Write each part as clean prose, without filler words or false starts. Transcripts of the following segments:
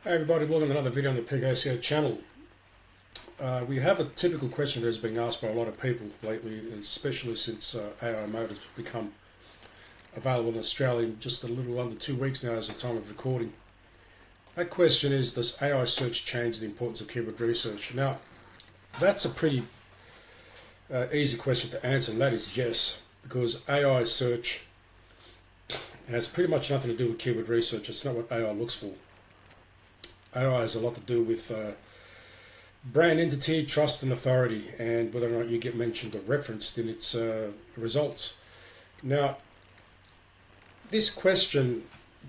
Hey everybody, welcome to another video on the PKCO channel. We have a typical question that has been asked by a lot of people lately, especially since AI mode has become available in Australia in just a little under 2 weeks now as the time of recording. That question is, does AI search change the importance of keyword research? Now, that's a pretty easy question to answer, and that is yes, because AI search has pretty much nothing to do with keyword research. It's not what AI looks for. AI has a lot to do with brand entity, trust and authority, and whether or not you get mentioned or referenced in its results. Now, this question,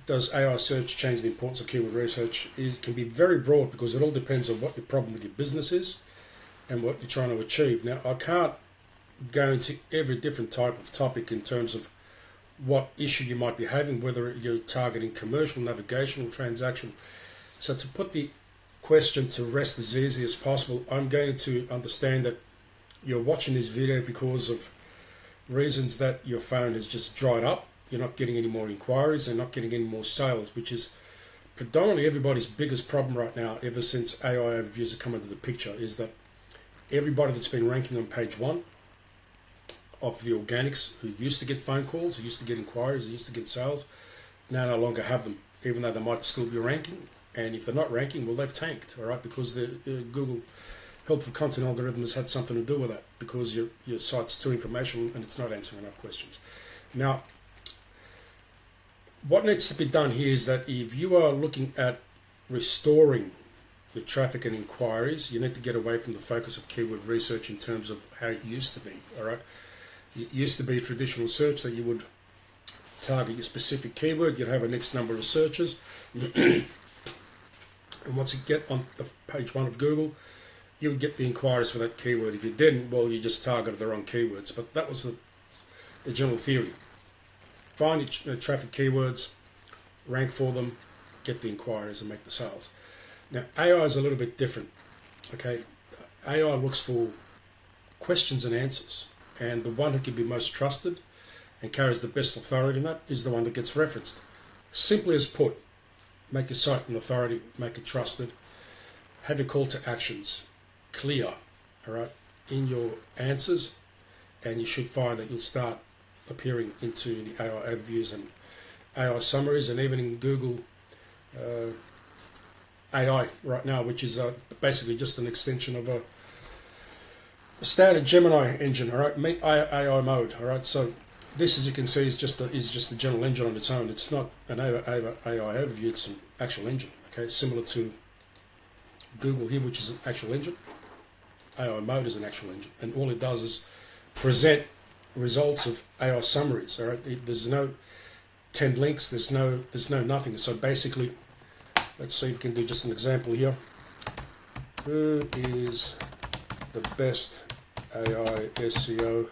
does AI search change the importance of keyword research, it can be very broad because it all depends on what your problem with your business is and what you're trying to achieve. Now, I can't go into every different type of topic in terms of what issue you might be having, whether you're targeting commercial, navigational, transactional. So to put the question to rest as easy as possible, I'm going to understand that you're watching this video because of reasons that your phone has just dried up. You're not getting any more inquiries and not getting any more sales, which is predominantly everybody's biggest problem right now ever since AI overviews have come into the picture, is that everybody that's been ranking on page 1 of the organics, who used to get phone calls, who used to get inquiries, who used to get sales, now no longer have them, even though they might still be ranking. And if they're not ranking, well, they've tanked, all right, because the Google helpful content algorithm has had something to do with that, because your site's too informational and it's not answering enough questions. Now, what needs to be done here is that if you are looking at restoring the traffic and inquiries, you need to get away from the focus of keyword research in terms of how it used to be, all right? It used to be a traditional search that you would target your specific keyword, you'd have a next number of searches. And once you get on the page 1 of Google, you would get the inquiries for that keyword. If you didn't, well, you just targeted the wrong keywords. But that was the general theory. Find your traffic keywords, rank for them, get the inquiries and make the sales. Now, AI is a little bit different. Okay, AI looks for questions and answers. And the one who can be most trusted and carries the best authority in that is the one that gets referenced. Simply as put, make your site an authority, make it trusted, have your call to actions clear, all right, in your answers, and you should find that you'll start appearing into the AI overviews and AI summaries, and even in Google AI right now, which is basically just an extension of a standard Gemini engine, all right, meet AI mode, all right. So this, as you can see, is just a general engine on its own. It's not an AI overview, it's an actual engine, okay, similar to Google here, which is an actual engine. AI mode is an actual engine, and all it does is present results of AI summaries, all right. There's no 10 links, there's no nothing. So basically, let's see if we can do just an example here. Who is the best AI SEO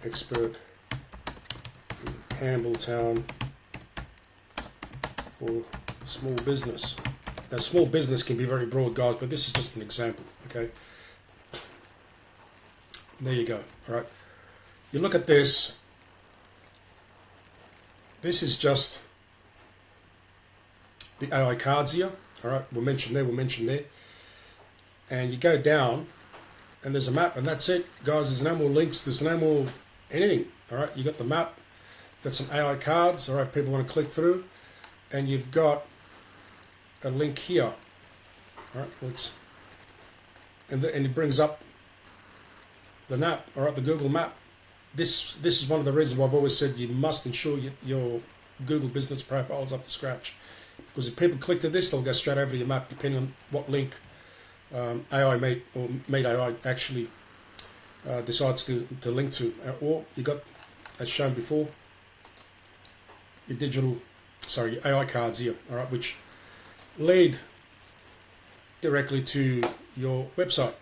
expert in Campbelltown for small business? Now, small business can be very broad, guys, but this is just an example, okay? There you go, all right? You look at this. This is just the AI cards here, all right? We'll mention there. And you go down, and there's a map, and that's it, guys. There's no more links, there's no more anything, all right? You got the map, got some AI cards, all right, people want to click through, and you've got a link here, all right, and it brings up the map, all right, the Google map. This is one of the reasons why I've always said you must ensure your Google business profile is up to scratch, because if people click to this, they'll go straight over to your map, depending on what link AI Meet AI actually decides to link to. Or you got, as shown before, your AI cards here, all right, which lead directly to your website.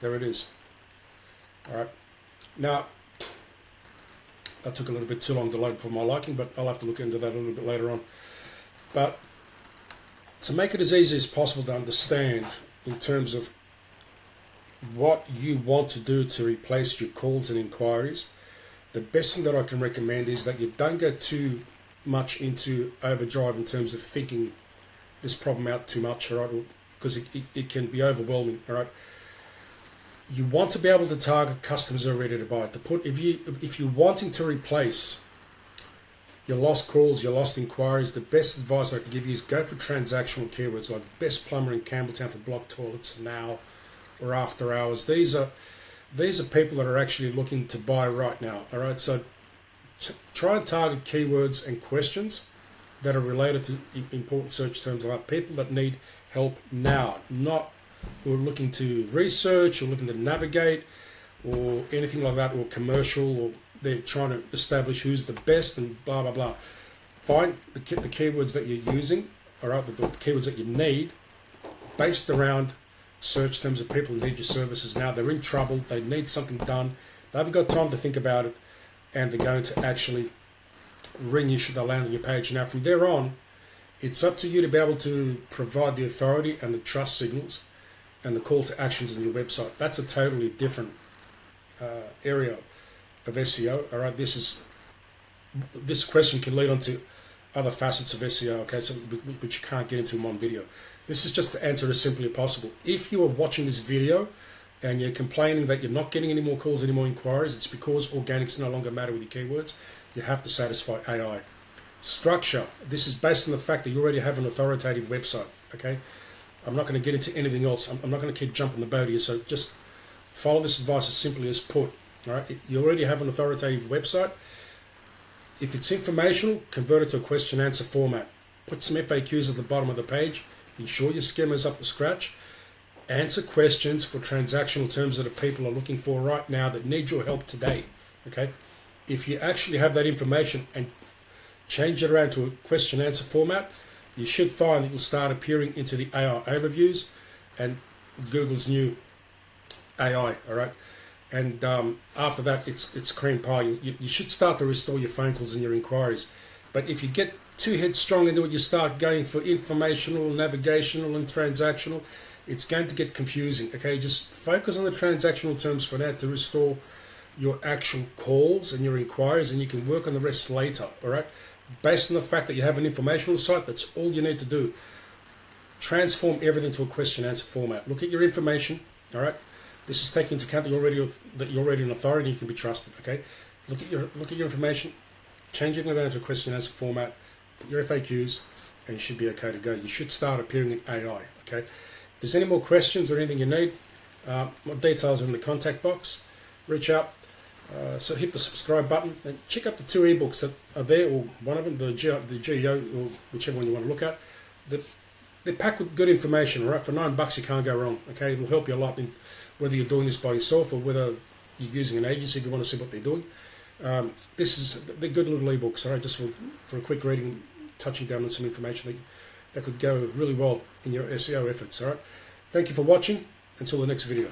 There it is. All right. Now, that took a little bit too long to load for my liking, but I'll have to look into that a little bit later on. But to make it as easy as possible to understand in terms of what you want to do to replace your calls and inquiries, the best thing that I can recommend is that you don't go too much into overdrive in terms of thinking this problem out too much, all right? Because it can be overwhelming, all right? You want to be able to target customers who are ready to buy. If you're wanting to replace your lost calls, your lost inquiries, the best advice I can give you is go for transactional keywords like best plumber in Campbelltown for block toilets now or after hours. These are people that are actually looking to buy right now. All right, so try and target keywords and questions that are related to important search terms, like people that need help now, not who are looking to research or looking to navigate or anything like that, or commercial, or they're trying to establish who's the best and blah blah blah. Find the keywords that you're using, all right, the keywords that you need, based around search terms of people who need your services now. They're in trouble, they need something done, they haven't got time to think about it, and they're going to actually ring you should they land on your page. Now from there on, it's up to you to be able to provide the authority and the trust signals and the call to actions on your website. That's a totally different area of SEO. All right, this question can lead on to other facets of SEO, okay, so which you can't get into in one video. This is just to answer as simply as possible. If you are watching this video and you're complaining that you're not getting any more calls, any more inquiries, it's because organics no longer matter with your keywords. You have to satisfy AI. Structure. This is based on the fact that you already have an authoritative website, okay? I'm not going to get into anything else. I'm not going to keep jumping the boat here, so just follow this advice as simply as put. All right? You already have an authoritative website. If it's informational, convert it to a question answer format. Put some FAQs at the bottom of the page. Ensure your schema's up to scratch. Answer questions for transactional terms that people are looking for right now that need your help today. Okay? If you actually have that information and change it around to a question answer format, you should find that you'll start appearing into the AI overviews and Google's new AI, all right? And after that, it's cream pie. You should start to restore your phone calls and your inquiries. But if you get too headstrong into it, you start going for informational, navigational, and transactional, it's going to get confusing, okay? Just focus on the transactional terms for now to restore your actual calls and your inquiries, and you can work on the rest later, all right? Based on the fact that you have an informational site, that's all you need to do. Transform everything to a question answer format. Look at your information, all right? This is taking into account that you're already an authority and you can be trusted, okay? Look at your information, change it around to a question answer format, put your FAQs, and you should be okay to go. You should start appearing in AI, okay? If there's any more questions or anything you need, my details are in the contact box. Reach out. So hit the subscribe button and check out the 2 ebooks that are there, or one of them, the GEO, or whichever one you want to look at. They're packed with good information, right? For $9 you can't go wrong, okay? It'll help you a lot in whether you're doing this by yourself or whether you're using an agency if you want to see what they're doing. They're good little ebooks, all right? Just for a quick reading, touching down on some information that could go really well in your SEO efforts, all right? Thank you for watching. Until the next video.